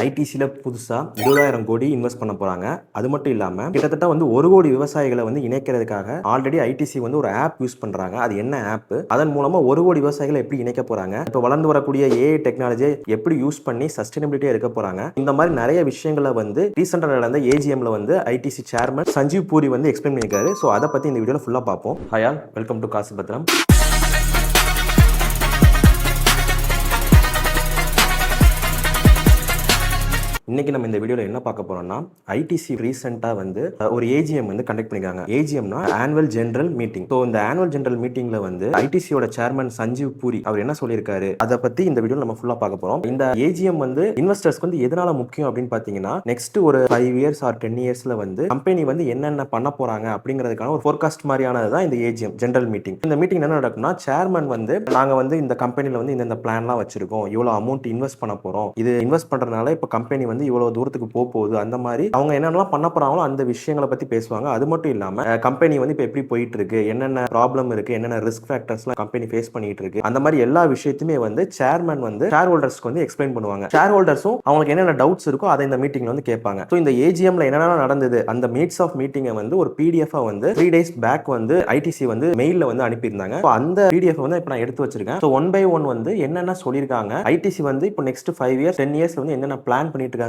ஐடிசியில் புதுசாக 20,000 கோடி இன்வெஸ்ட் பண்ண போகிறாங்க. அது மட்டும் இல்லாமல் கிட்டத்தட்ட வந்து 1 கோடி விவசாயிகளை வந்து இணைக்கிறதுக்காக ஆல்ரெடி ஐடிசி வந்து ஒரு ஆப் யூஸ் பண்ணுறாங்க. அது என்ன ஆப்? அதன் மூலமாக 1 கோடி விவசாயிகளை எப்படி இணைக்க போகிறாங்க? இப்போ வளர்ந்து வரக்கூடிய ஏஐ டெக்னாலஜியை எப்படி யூஸ் பண்ணி சஸ்டைனபிலிட்டியாக இருக்க போகிறாங்க? இந்த மாதிரி நிறைய விஷயங்களை வந்து ரீசெண்டாக நடந்த ஏஜிஎம்ல வந்து ஐடிசி சேர்மன் சஞ்சீவ் பூரி வந்து எக்ஸ்பிளைன் பண்ணியிருக்காரு. ஸோ அதை பற்றி இந்த வீடியோவில் ஃபுல்லாக பார்ப்போம். ஹாய் ஆல், வெல்கம் டு காசு பத்திரம். இன்னைக்கு நம்ம இந்த வீடியோவில் என்ன பார்க்க போறோம்னா, ஐடிசி ரீசெண்டாக வந்து ஒரு ஏஜிஎம் வந்து கண்டக்ட் பண்ணிருக்காங்க. ஏஜிஎம்னா ஆனுவல் ஜெனரல் மீட்டிங். ஸோ இந்த ஆனுவல் ஜெனரல் மீட்டிங்ல வந்து ஐடிசியோட சேர்மன் சஞ்சீவ் பூரி அவர் என்ன சொல்லியிருக்காரு, அதை பத்தி இந்த வீடியோவில் நம்ம ஃபுல்லா பார்க்க போறோம். இந்த ஏஜிஎம் வந்து இன்வெஸ்டர்ஸ்க்கு வந்து எதனால முக்கியம் அப்படின்னு பாத்தீங்கன்னா, நெக்ஸ்ட் ஒரு 5 இயர்ஸ் ஆர் 10 இயர்ஸ்ல வந்து கம்பெனி வந்து என்னென்ன பண்ண போறாங்க அப்படிங்கிறதுக்கான ஒரு ஃபோர்காஸ்ட் மாதிரியானது தான் இந்த ஏஜிஎம் ஜெனரல் மீட்டிங். இந்த மீட்டிங் என்ன நடக்கும்னா, சேர்மன் வந்து நாங்க வந்து இந்த கம்பெனில வந்து இந்த பிளான்லாம் வச்சிருக்கோம், இவ்வளவு அமௌண்ட் இன்வெஸ்ட் பண்ண போறோம், இது இன்வெஸ்ட் பண்றதுனால இப்ப கம்பெனி வந்து இவ்வளவு தூரத்துக்கு போகுது, அந்த மாதிரி அவங்க என்னென்னலாம் பண்ண போறாங்களோ அந்த விஷயங்களை பத்தி பேசுவாங்க. அது மட்டும் இல்லாம கம்பெனி வந்து இப்ப எப்படி போயிட்டு இருக்கு, என்னென்ன ப்ராப்ளம் இருக்கு, என்னென்ன ரிஸ்க் ஃபேக்டர்ஸ்லாம் கம்பெனி ஃபேஸ் பண்ணிட்டு இருக்கு, அந்த மாதிரி எல்லா விஷயத்தையுமே வந்து சேர்மன் வந்து ஷேர் ஹோல்டர்ஸ்க்கு வந்து எக்ஸ்பிளைன் பண்ணுவாங்க. ஷேர் ஹோல்டர்ஸும் அவங்களுக்கு என்னென்ன டவுட்ஸ் இருக்கோ அதை இந்த மீட்டிங்ல வந்து கேட்பாங்க. ஸோ இந்த ஏஜிஎம்ல என்னென்ன நடந்தது அந்த மீட்ஸ் ஆஃப் மீட்டிங்கை வந்து ஒரு பிடிஎஃப் வந்து 3 days பேக் வந்து ஐடிசி வந்து மெயில்ல வந்து அனுப்பியிருந்தாங்க. அந்த பிடிஎஃப் வந்து இப்போ நான் எடுத்து வச்சிருக்கேன். ஸோ 1 by 1 வந்து என்னென்ன சொல்லியிருக்காங்க, ஐடிசி வந்து இப்போ நெக்ஸ்ட் 5 இயர்ஸ் 10 இயர்ஸ் வந்து என்னென்ன பிளான் பண்ணிட்டு இருக்காங்கிறத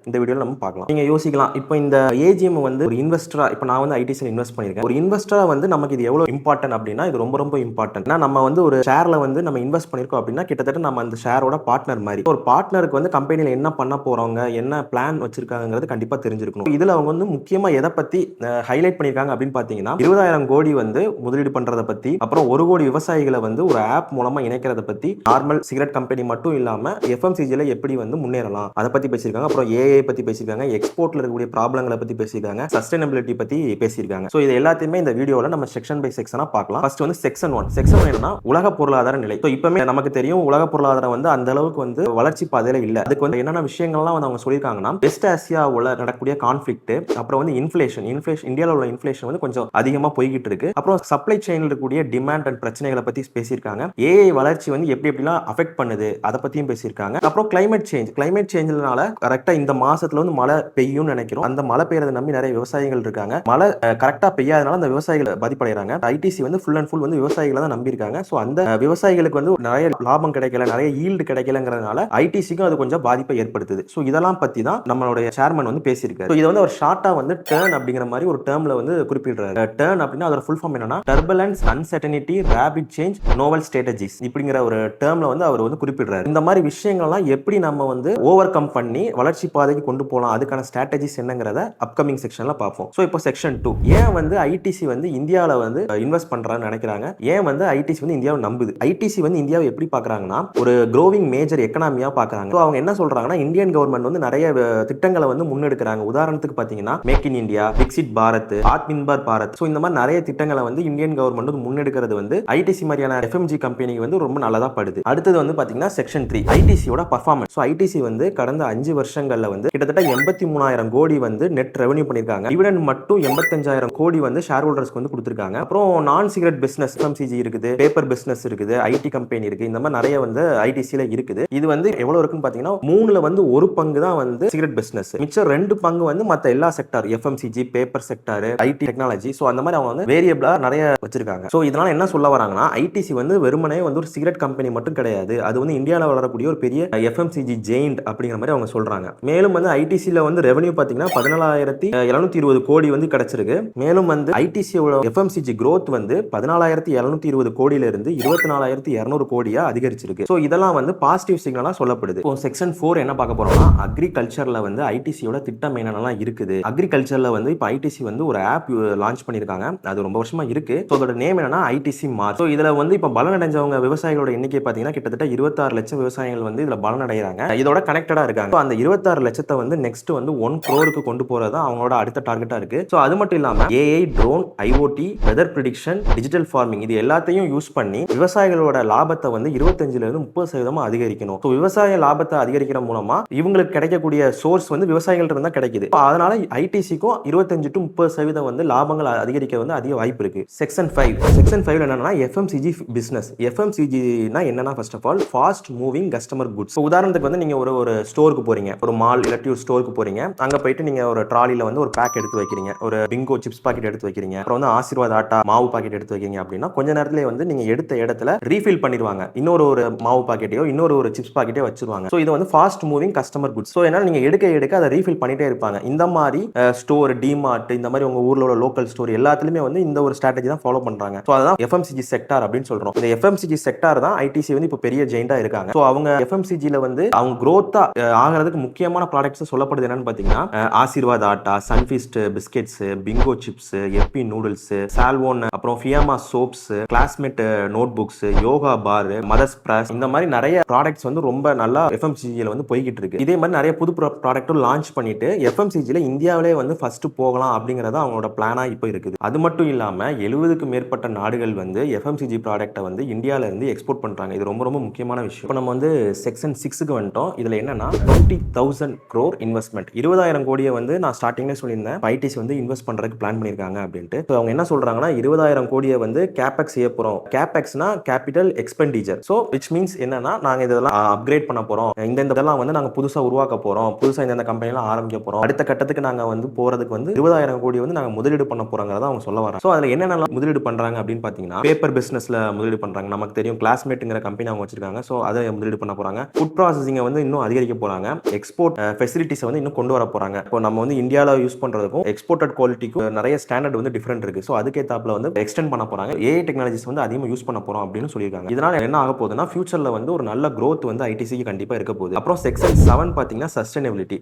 இந்த வீடியோல நம்ம பார்க்கலாம். நீங்க யோசிக்கலாம், இப்போ இந்த ஏஜிஎம் வந்து ஒரு இன்வெஸ்டரா, இப்போ நான் வந்து ஐடிசியில் இன்வெஸ்ட் பண்ணியிருக்கேன், ஒரு இன்வெஸ்டரா வந்து நமக்கு இது எவ்வளவு இம்பார்ட்டன்ட் அப்படின்னா, இது ரொம்ப ரொம்ப இம்பார்ட்டன்ட். நம்ம வந்து ஒரு ஷேர்ல வந்து நம்ம இன்வெஸ்ட் பண்ணிருக்கோம் அப்படின்னா கிட்டத்தட்ட நம்ம அந்த ஷேரோட பார்ட்னர் மாதிரி. ஒரு பார்ட்னருக்கு வந்து கம்பெனில என்ன பண்ண போறவங்க, என்ன பிளான் வச்சிருக்காங்கிறது கண்டிப்பா தெரிஞ்சிருக்கணும். இதுல அவங்க வந்து முக்கியமா எதை பத்தி ஹைலைட் பண்ணிருக்காங்க அப்படின்னு பாத்தீங்கன்னா, 20,000 கோடி வந்து முதலீடு பண்றத பத்தி, அப்புறம் 1 கோடி விவசாயிகளை வந்து ஒரு ஆப் மூலமா இணைக்கிறத பத்தி, நார்மல் சிகரெட் கம்பெனி மட்டும் இல்லாம எஃப்எம்சிஜில எப்படி வந்து முன்னேறலாம் அதை பத்தி பேசியிருக்காங்க. அப்புறம் ஏஐ பத்தி பேசியிருக்காங்க, எக்ஸ்போர்ட்ல இருக்கக்கூடிய ப்ராப்ளங்களை பத்தி பேசியிருக்காங்க, சஸ்டைனபிலிட்டி பத்தி பேசியிருக்காங்க. சோ இது எல்லாத்தையுமே இந்த வீடியோல நம்ம செக்ஷன் பை செக்ஷனா பார்க்கலாம். ஃபர்ஸ்ட் வந்து செக்ஷன் 1. செக்ஷன் 1 என்னன்னா உலக பொருளாதார நிலை. சோ இப்பமே நமக்கு தெரியும் உலக பொருளாதாரம் வந்து அந்த அளவுக்கு வந்து வளர்ச்சி பாதையில இல்ல. அதுக்கு வந்து என்னென்ன விஷயங்கள்லாம் வந்து அவங்க சொல்லியிருக்காங்கன்னா, வெஸ்ட் ஆசியாவுல நடக்கக்கூடிய கான்ஃபிளிக்ட், அப்புறம் வந்து இன்ஃப்ளேஷன் இந்தியாவில் உள்ள இன்ஃப்ளேஷன் வந்து கொஞ்சம் அதிகமா போய்கிட்டு இருக்கு. அப்புறம் சப்ளை செயின்ல இருக்கக்கூடிய டிமாண்ட் அண்ட் பிரச்சனைகளை பத்தி பேசியிருக்காங்க. ஏஐ வளர்ச்சி வந்து எப்படி எப்படிலாம் அஃபெக்ட் பண்ணுது அதை பத்தியும் பேசியிருக்காங்க. அப்புறம் கிளைமேட் சேஞ்ச்னால கரெக்டா இந்த மாசத்துல வந்து மழை பெய்யும் நினைக்கிறோம். அந்த மழை பெய்யறதை நம்பி நிறைய விவசாயிகள் இருக்காங்க. மழை கரெக்டா பெய்யாதனால அந்த விவசாயிகள் பாதிப்படைறாங்க. ஐடிசி வந்து ஃபுல் அண்ட் ஃபுல் வந்து விவசாயிகளை தான் நம்பி இருக்காங்க. சோ அந்த விவசாயிகளுக்கு வந்து நிறைய லாபம் கிடைக்கல, நிறைய ஈல்டு கிடைக்கலங்கிறதுனால ஐடிசிக்கும் அது கொஞ்சம் பாதிப்பை ஏற்படுத்துது. சோ இதெல்லாம் பத்தி தான் நம்மளுடைய சேர்மன் வந்து பேசியிருக்காரு. இதை வந்து ஒரு ஷார்ட்டா வந்து டர்ன் அப்படிங்கிற மாதிரி ஒரு டேர்ம்ல வந்து குறிப்பிடுறாரு. டர்ன் அப்படின்னா அதோட ஃபுல் ஃபார்ம் என்னன்னா, turbulence, uncertainty, rapid change, novel strategies இப்படிங்கிற ஒரு டேர்ம்ல வந்து அவர் வந்து குறிப்பிடுறாரு. இந்த மாதிரி விஷயங்கள்லாம் எப்படி நம்ம வந்து ஓவர் கம் பண்ணி வளர்ச்சி பாதைக்கு கொண்டு போகலாம், அதுக்கான ஸ்ட்ராட்டஜிஸ் என்னங்கிறத அப்கமிங் செக்ஷன்ல பார்ப்போம். சோ இப்போ செக்ஷன் 2, ஏன் வந்து ஐடிசி வந்து இந்தியாவில வந்து இன்வெஸ்ட் பண்றான்னு நினைக்கிறாங்க, ஏன் வந்து ஐடிசி வந்து இந்தியாவை நம்புது, ஐடிசி வந்து இந்தியாவை எப்படி பாக்குறாங்கன்னா ஒரு க்ரோவிங் மேஜர் எக்கனாமியா பாக்குறாங்க. சோ அவங்க என்ன சொல்றாங்கன்னா, இந்தியன் கவர்மெண்ட் வந்து நிறைய திட்டங்களை வந்து முன்னெடுக்கிறாங்க. உதாரணத்துக்கு பாத்தீங்கன்னா make in India, Viksit Bharat, Atmanirbhar Bharat. So இந்த மாதிரி நிறைய திட்டங்களை வந்து இந்தியன் கவர்மெண்ட் வந்து முன்னெடுக்கிறது வந்து ஐடிசி மாதிரியான எஃப்எம்ஜி கம்பெனிக்கு வந்து ரொம்ப நல்லதா படுது. அடுத்தது வந்து பாத்தீங்கன்னா செக்ஷன் 3, ஐடிசியோட பர்ஃபார்மன்ஸ். சோ ஐடிசி வந்து கடந்த 5 வருஷங்கள்ல வந்து கிட்டத்தட்ட 83,000 கோடி வந்து நெட் ரெவென்யூ பண்ணிருக்காங்க. டிவிடெண்ட் மட்டும் 85,000 கோடி வந்து ஷேர் ஹோல்டர்ஸ்க்கு வந்து கொடுத்திருக்காங்க. அப்புறம் நான் சிகரெட் பிசினஸ் எஃப்எம்சிஜி இருக்குது, பேப்பர் பிசினஸ் இருக்குது, ஐடி கம்பெனி இருக்கு, இந்த மாதிரி நிறைய வந்து ஐடிசில இருக்குது. இது வந்து எவ்வளவு இருக்குன்னு பாத்தீங்கன்னா, 3ல வந்து 1 பங்கு தான் வந்து சிகரெட் பிசினஸ், மிச்சம் 2 பங்கு வந்து மத்த எல்லா sector, FMCG, paper sector, ID technology. So அந்த மாதிரி அவங்க வந்து வேரியபிளா நிறைய வச்சிருக்காங்க. சோ இதனால என்ன சொல்ல வராங்கன்னா, ஐடிசி வந்து வெறுமனே வந்து ஒரு சிகரெட் கம்பெனி மட்டும் கிடையாது, அது வந்து இந்தியாவில் வளரக்கூடிய ஒரு பெரிய எஃப்எம்சிஜி ஜெயிண்ட் அப்படிங்கிற மாதிரி அவங்க சொல்றாங்க. மேலும் வந்து ஐடிசில வந்து ரெவென்யூ பாத்தீங்கன்னா 14,720 கோடி வந்து கிடைச்சிருக்கு. மேலும் வந்து ஐடிசியோட எஃப்எம்சிஜி growth வந்து 14,720 கோடியில இருந்து 24,200 கோடியா அதிகரிச்சிருக்கு. சோ இதெல்லாம் வந்து பாசிட்டிவ் சிக்னலா சொல்லப்படுது. இப்போ செக்ஷன் 4 என்ன பார்க்க போறோம்னா, அக்ரிகல்ச்சர்ல வந்து ஐடிசியோட திட்டம் என்னென்னலாம் இருக்குது. அக்ரிகல்ச்சர்ல வந்து இப்போ ஐடிசி வந்து ஒரு ஆப் லான்ச் பண்ணிருக்காங்க. அது ரொம்ப வருஷமா இருக்கு. சோ அதோட நேம் என்னன்னா ஐடிசி மார்ட். சோ இதுல வந்து இப்போ பலனடைஞ்சவங்க விவசாயிகளோட எண்ணிக்கை பாத்தீங்கன்னா கிட்டத்தட்ட 26 லட்சம் விவசாயிகள் வந்து இதுல பலனடைறாங்க. இதோட கனெக்டடா இருக்காங்க. அந்த 26 லட்சத்தை வந்து நெக்ஸ்ட் வந்து 1 crore கொண்டு போறது அவங்களோட அடுத்த டார்கெட்டா இருக்கு. சோ அது மட்டும் இல்லாம AI, drone, IoT, weather prediction, digital farming இது எல்லாத்தையும் யூஸ் பண்ணி விவசாயிகளோட லாபத்தை வந்து 25ல இருந்து 30% அதிகரிக்கணும். சோ விவசாய லாபத்தை அதிகரிக்கிற மூலமா இவங்களுக்கு கிடைக்கக்கூடிய சோர்ஸ் வந்து விவசாயிகள் இருந்தா கிடைக்குது. அதனால ஐடிசிக்கும் 25 to 30% வந்து லாபங்கள் அதிகரிக்க வந்து அதிக வாய்ப்பு இருக்கு. செக்ஷன் 5 என்னன்னா எஃப்எம்சிஜி பிசினஸ். எஃப்எம்சிஜினா என்னன்னா, first of all fast moving customer goods. உதாரணத்துக்கு வந்து நீங்க ஒரு ஸ்டோருக்கு போறீங்க, ஒரு மால் இல்லாட்டி ஒரு ஸ்டோருக்கு போறீங்க, அங்க போயிட்டு நீங்க ஒரு ட்ராலில வந்து ஒரு பேக் எடுத்து வைக்கிறீங்க, ஒரு பிங்கோ சிப்ஸ் பாக்கெட் எடுத்து வைக்கிறீங்க, அப்புறம் வந்து ஆசீர்வாத் ஆட்டா மாவு பாக்கெட் எடுத்து வைக்கிறீங்க அப்படின்னா கொஞ்ச நேரத்திலே வந்து நீங்க எடுத்த இடத்துல ரீஃபில் பண்ணிடுவாங்க, இன்னொரு மாவு பாக்கெட்டையோ இன்னொரு சிப்ஸ் பாக்கெட்டே வச்சிருவாங்க. ஸோ இது வந்து fast moving customer goods. So என்னால் நீங்க எடுக்க அதை ரீஃபில் பண்ணிட்டே இருப்பாங்க. இந்த மாதிரி ஸ்டோர், டிமார்ட், இந்த மாதிரி உங்க ஊர்ல உள்ள லோக்கல் ஸ்டோர் எல்லாத்துலயுமே வந்து இந்த ஒரு ஸ்ட்ராட்டஜி தான் ஃபாலோ பண்றாங்க. ஸோ அதான் எஃப்எம்சிஜி செக்டார் அப்படின்னு சொல்றோம். இந்த எஃப்எம்சிஜி செக்டார் தான் ஐடிசி வந்து இப்போ பெரிய ஜெயிண்டா இருக்காங்க. ஸோ அவங்க எஃப்எம்சிஜில வந்து அவங்க growth ஆகிறதுக்கு முக்கியமான ப்ராடக்ட்ஸ் சொல்லப்படுது என்னன்னு பாத்தீங்கன்னா Aashirvaad atta, Sunfeast biscuits, Bingo chips, Yippee noodles, Savlon, அப்புறம் Fiama soaps, Classmate note books, Yoga bar, Mother's பிரஸ், இந்த மாதிரி நிறைய ப்ராடக்ட்ஸ் வந்து ரொம்ப நல்லா எஃப்எம்சிஜியில் வந்து போய்கிட்டு இருக்கு. இதே மாதிரி நிறைய புது ப்ராடக்ட்டும் லான்ச் பண்ணிட்டு எஃப்எம்சிஜியில் இந்தியாவிலே வந்து ஃபர்ஸ்ட் போகலாம் அப்படிங்கறது அவங்களோட பிளானா இப்போ இருக்குது. அது மட்டும் இல்லாம 70க்கும் மேற்பட்ட நாடுகள் வந்து எஃப்எம்சிஜி ப்ராடக்ட்டை வந்து இந்தியாவில இருந்து எக்ஸ்போர்ட் பண்றாங்க. இது ரொம்ப ரொம்ப முக்கியமான விஷயம். இப்போ நம்ம வந்து செக்ஷன் 6க்கு வந்துட்டோம். இதுல என்னன்னா 20,000 crore இன்வெஸ்ட்மெண்ட், 20,000 கோடியை வந்து நான் ஸ்டார்டிங்லேயே சொல்லியிருந்தேன் ஐடிசி வந்து இன்வெஸ்ட் பண்றதுக்கு பிளான் பண்ணியிருக்காங்க அப்படின்ட்டு. அவங்க என்ன சொல்றாங்கன்னா 20,000 கோடியை வந்து கேபெக்ஸ் செய்ய போறோம். கேபெக்ஸ்னா capital expenditure. So which means என்னன்னா நாங்க இதெல்லாம் அப்கிரேட் பண்ண போறோம், இதெல்லாம் வந்து நாங்க புதுசா உருவாக்க போறோம், புதுசா இந்த கம்பெனிலாம் ஆரம்பிக்க போறோம், அடுத்த கட்டத்துக்கு நாங்க வந்து போறதுக்கு வந்து 20,000 கோடி வந்து நாங்க முதலீடு பண்ண போறோங்கிறத அவங்க சொல்ல வராங்க. ஸோ அதுல என்னென்ன முதலீடு பண்றாங்க அப்படின்னு பாத்தீங்கன்னா பேப்பர் பிசினஸ்ல முதலீடு பண்றாங்க. நமக்கு தெரியும் கிளாஸ்மேட்ங்கிற கம்பெனி அவங்க வச்சிருக்காங்க. ஸோ அதை முதலீடு பண்ண போறாங்க. ஃபுட் ப்ராசஸிங்கை வந்து இன்னும் அதிகரிக்க போறாங்க. எக்ஸ்போர்ட் ஃபெசிலிட்டிஸ் வந்து இன்னும் கொண்டு வர போறாங்க. இப்போ நம்ம வந்து இந்தியாவில் யூஸ் பண்றதுக்கும் எக்ஸ்போர்ட்டட் குவாலிட்டிக்கும் நிறைய ஸ்டாண்டர்ட் வந்து டிஃபரெண்ட் இருக்கு. ஸோ அதுக்கேத்தாப்புல வந்து எக்ஸ்டெண்ட் பண்ண போறாங்க. ஏஐ டெக்னாலஜிஸ் வந்து அதிகமாக யூஸ் பண்ண போறோம் அப்படின்னு சொல்லியிருக்காங்க. இதனால என்ன ஆக போகுதுன்னா ஃபியூச்சர்ல வந்து ஒரு நல்ல growth வந்து ஐடிசிக்கு கண்டிப்பா இருக்க போகுது. அப்புறம் செக்ஷன் 7 பாத்தீங்கன்னா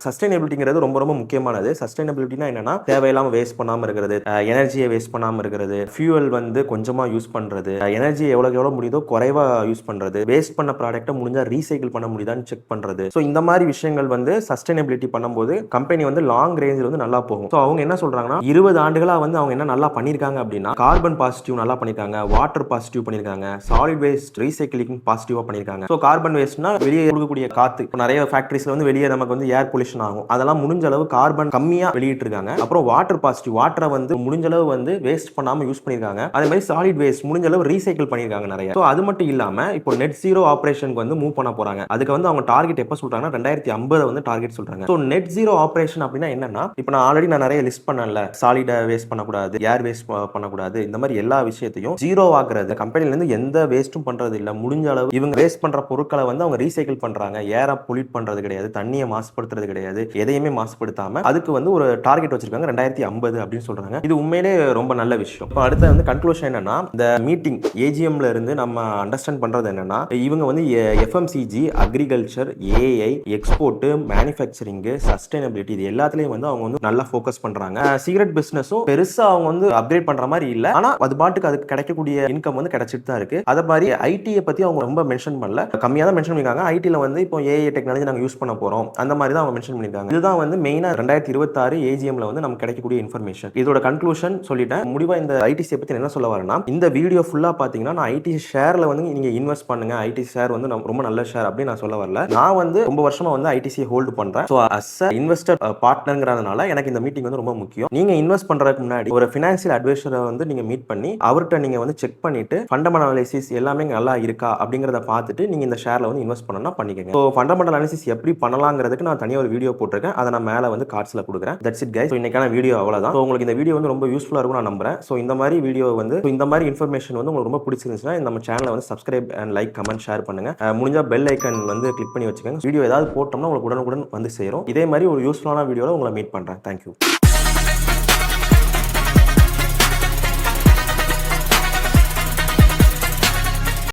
சஸ்டைனபிலிட்டிங்கிறது ரொம்ப ரொம்ப முக்கியமானது. சஸ்டைனபிலிட்டினா என்னன்னா தேவையில்லாம வேஸ்ட் பண்ணாம இருக்கிறது, எனர்ஜியை வேஸ்ட் பண்ணாம இருக்கிறது, ஃபியூவல் வந்து கொஞ்சமா யூஸ் பண்றது, எனர்ஜி எவ்வளவு முடியுதோ குறைவா யூஸ் பண்றது, வேஸ்ட் பண்ண ப்ராடக்ட்டை முடிஞ்சா ரீசைக்கிள் பண்ண முடியுதான்னு செக் பண்றது. ஸோ இந்த மாதிரி விஷயங்கள் வந்து சஸ்டைனபிலிட்டி பண்ணும்போது கம்பெனி வந்து லாங் ரேஞ்சில் வந்து நல்லா போகும். ஸோ அவங்க என்ன சொல்றாங்கன்னா 20 ஆண்டுகளா வந்து அவங்க என்ன நல்லா பண்ணிருக்காங்க அப்படின்னா கார்பன் பாசிட்டிவ் நல்லா பண்ணிருக்காங்க, வாட்டர் பாசிட்டிவ் பண்ணிருக்காங்க, சாலிட் வேஸ்ட் ரீசைக்கிளிங் பாசிட்டிவா பண்ணிருக்காங்க. ஸோ கார்பன் வேஸ்ட்னா வெளியே கொடுக்கக்கூடிய காத்து, நிறைய ஃபேக்டரிஸ்ல வந்து வெளியே நமக்கு வந்து ஏர் பொல்யூஷன் ஆகும், அதெல்லாம் முடிஞ்ச அளவு கார்பன் கம்மியா வெளியிட்டு இருக்காங்க. அப்புறம் வாட்டர் பாசிட்டிவ், வாட்டரை வந்து முடிஞ்ச அளவு வந்து வேஸ்ட் பண்ணாம யூஸ் பண்ணிருக்காங்க. அதே மாதிரி சாலிட் வேஸ்ட் முடிஞ்ச அளவு ரீசைக்கிள் பண்ணிருக்காங்க நிறைய. ஸோ அது மட்டும் இல்லாம இப்போ நெட் ஜீரோ ஆபரேஷனுக்கு வந்து மூவ் பண்ண போறாங்க. அதுக்கு வந்து அவங்க டார்கெட் எப்ப சொல்றாங்கன்னா 2050 வந்து டார்கெட் சொல்றாங்க. ஸோ நெட் ஜீரோ ஆபரேஷன் அப்படின்னா என்னன்னா இப்போ நான் ஆல்ரெடி நிறைய லிஸ்ட் பண்ணல, சாலிட வேஸ்ட் பண்ணக்கூடாது, ஏர் வேஸ்ட் பண்ணக்கூடாது, இந்த மாதிரி எல்லா விஷயத்தையும் ஜீரோ ஆக்குறது, கம்பெனில இருந்து எந்த வேஸ்ட்டும் பண்றது இல்ல, முடிஞ்ச அளவு இவங்க வேஸ்ட் பண்ற பொருட்களை வந்து அவங்க ரீசைக்கிள் பண்றாங்க, ஏரை பொல்யூட் பண்றது கிடையாது, தண்ணியை மாசுபடுத்துறது கிடையாது, எதையுமே மாசுபடுத்தாம அதுக்கு வந்து ஒரு டார்கெட் வச்சிருக்காங்க 2050 அப்படின்னு சொல்றாங்க. இது உண்மையிலே ரொம்ப நல்ல விஷயம். இப்போ அடுத்து வந்து கன்க்ளூஷன் என்னன்னா இந்த மீட்டிங் ஏஜிஎம்ல இருந்து நம்ம அண்டர்ஸ்டாண்ட் பண்றது என்னன்னா இவங்க வந்து FMCG, agriculture, AI, export, manufacturing, sustainability இது எல்லாத்துலயும் வந்து அவங்க வந்து நல்லா ஃபோக்கஸ் பண்றாங்க. சிகரெட் பிசினஸும் பெருசா அவங்க வந்து அப்கிரேட் பண்ற மாதிரி இல்ல, ஆனா அது பாட்டுக்கு அதுக்கு கிடைக்கக்கூடிய இன்கம் வந்து கிடைச்சிட்டு தான் இருக்கு. அதே மாதிரி ஐடியை பத்தி அவங்க ரொம்ப மென்ஷன் பண்ணல, கம்மியா தான் மென்ஷன் பண்ணிருக்காங்க. ஐடில வந்து இப்போ ஏஐ டெக்னாலஜி நாங்க யூஸ் பண்ண போறோம் அந்த மாதிரி தான் அவங்க மென்ஷன் பண்ணிருக்காங்க. இதுதான் வந்து மெயினா 2026 ஏஜிஎம்ல வந்து நமக்கு கிடைக்கக்கூடிய இன்ஃபர்மேஷன். இதோட கன்க்ளூஷன் சொல்லிட்டேன். முடிவா இந்த ஐடிசி பத்தி என்ன சொல்ல வரேன்னா இந்த வீடியோ ஃபுல்லா பாத்தீங்கன்னா நான் ஐடி ஷேர்ல வந்து நீங்க இன்வெஸ்ட் பண்ணுங்க, ஐடி ஷேர் வந்து ரொம்ப நல்ல ஷேர் அப்படின்னு நான் சொல்ல வரல. நான் வந்து ரொம்ப வருஷமா வந்து ஐடிசி ஹோல்டு பண்றேன். ஸோ அஸ் இன்வெஸ்டர் பார்ட்னர்ங்கிறதுனால எனக்கு இந்த மீட்டிங் வந்து ரொம்ப முக்கியம். நீங்க இன்வெஸ்ட் பண்றதுக்கு முன்னாடி ஒரு ஃபினான்ஷியல் அட்வைசரை வந்து நீங்க மீட் பண்ணி அவர்கிட்ட நீங்க வந்து செக் பண்ணிட்டு ஃபண்டமெண்டல் அனாலிசிஸ் எல்லாமே நல்லா இருக்கா அப்படிங்கறத பார்த்துட்டு நீங்க இந்த ஷேர்ல வந்து இன்வெஸ்ட் பண்ணணும்னா பண்ணிக்கங்க. ஸோ ஃபண்டமெண்டல் அனாலிசிஸ் எப்படி பண்ணலாங்கிறதுக்கு நான் தனியாக ஒரு வீடியோ போட்டிருக்கேன், அதை நான் மேலே வந்து கார்ட்ஸ்ல கொடுக்குறேன். That's it guys. ஸோ இன்னைக்கான வீடியோ அவ்வளவுதான். ஸோ உங்களுக்கு இந்த வீடியோ வந்து ரொம்ப யூஸ்ஃபுல்லா இருக்கும் நான் நம்புறேன். ஸோ இந்த மாதிரி வீடியோ வந்து இந்த மாதிரி இன்ஃபர்மேஷன் வந்து உங்களுக்கு ரொம்ப பிடிச்சிருந்துச்சுன்னா நம்ம சேனலை வந்து subscribe and like, comment, share பண்ணுங்க. முடிஞ்சா பெல் ஐக்கன் வந்து கிளிக் பண்ணி வச்சுக்கோங்க. வீடியோ ஏதாவது போட்டோம்னா உங்களுக்கு உடனுக்குடன் வந்து சேரும். இதே மாதிரி ஒரு யூஸ்ஃபுல்லான வீடியோவில் உங்களை மீட் பண்றேன். தேங்க்யூ.